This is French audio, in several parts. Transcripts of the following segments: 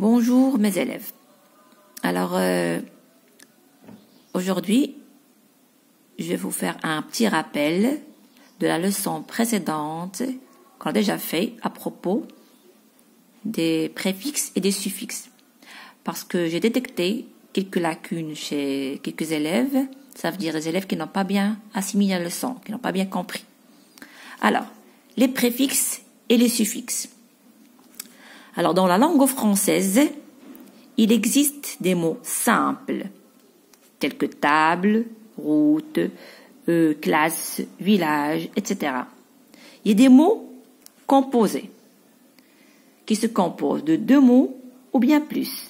Bonjour mes élèves. Alors aujourd'hui, je vais vous faire un petit rappel de la leçon précédente qu'on a déjà fait à propos des préfixes et des suffixes. Parce que j'ai détecté quelques lacunes chez quelques élèves, ça veut dire les élèves qui n'ont pas bien assimilé la leçon, qui n'ont pas bien compris. Alors, les préfixes et les suffixes. Alors, dans la langue française, il existe des mots simples, tels que table, route, classe, village, etc. Il y a des mots composés, qui se composent de deux mots ou bien plus,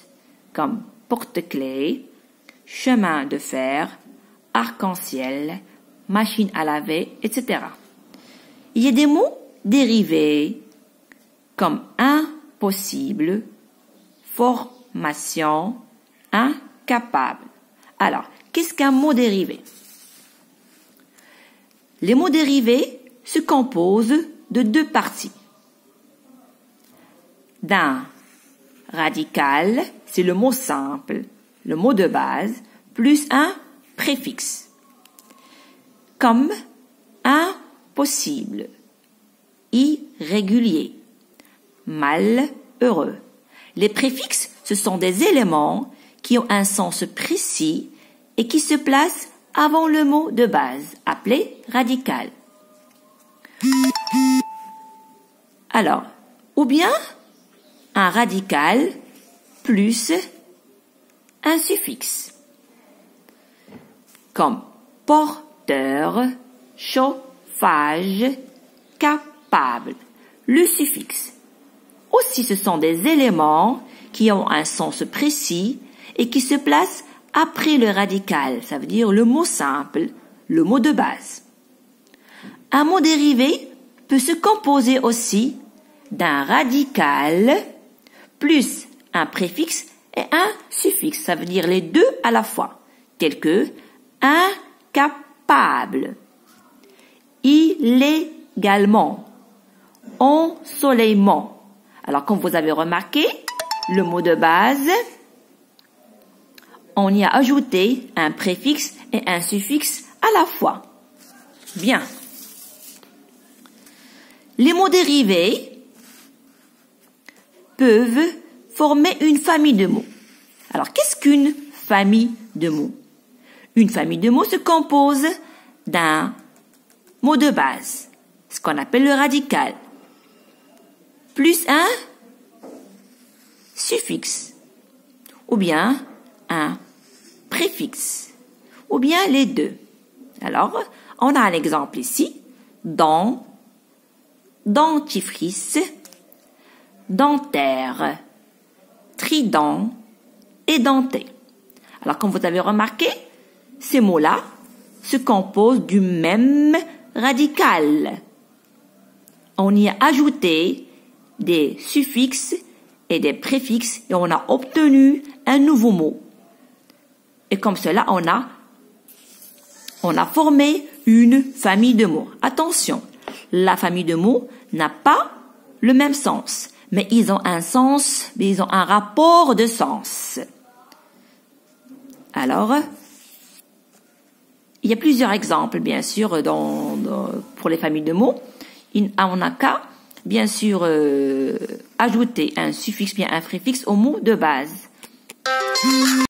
comme porte-clés, chemin de fer, arc-en-ciel, machine à laver, etc. Il y a des mots dérivés, comme impossible, formation, incapable. Alors, qu'est-ce qu'un mot dérivé? Les mots dérivés se composent de deux parties. D'un radical, c'est le mot simple, le mot de base, plus un préfixe, comme impossible, irrégulier, malheureux. Les préfixes, ce sont des éléments qui ont un sens précis et qui se placent avant le mot de base, appelé radical. Alors, ou bien un radical plus un suffixe, comme porteur, chauffage, capable. Le suffixe. Aussi, ce sont des éléments qui ont un sens précis et qui se placent après le radical, ça veut dire le mot simple, le mot de base. Un mot dérivé peut se composer aussi d'un radical plus un préfixe et un suffixe, ça veut dire les deux à la fois, tels que incapable, illégalement, ensoleillement. Alors, comme vous avez remarqué, le mot de base, on y a ajouté un préfixe et un suffixe à la fois. Bien. Les mots dérivés peuvent former une famille de mots. Alors, qu'est-ce qu'une famille de mots? Une famille de mots se compose d'un mot de base, ce qu'on appelle le radical, plus un suffixe, ou bien un préfixe, ou bien les deux. Alors, on a un exemple ici, dent, dentifrice, dentaire, trident, édenté. Alors, comme vous avez remarqué, ces mots-là se composent du même radical. On y a ajouté des suffixes et des préfixes et on a obtenu un nouveau mot. Et comme cela, on a formé une famille de mots. Attention, la famille de mots n'a pas le même sens, mais ils ont un sens, mais ils ont un rapport de sens. Alors, il y a plusieurs exemples, bien sûr, pour les familles de mots. On n'a qu'à, bien sûr, ajouter un suffixe bien un préfixe au mot de base.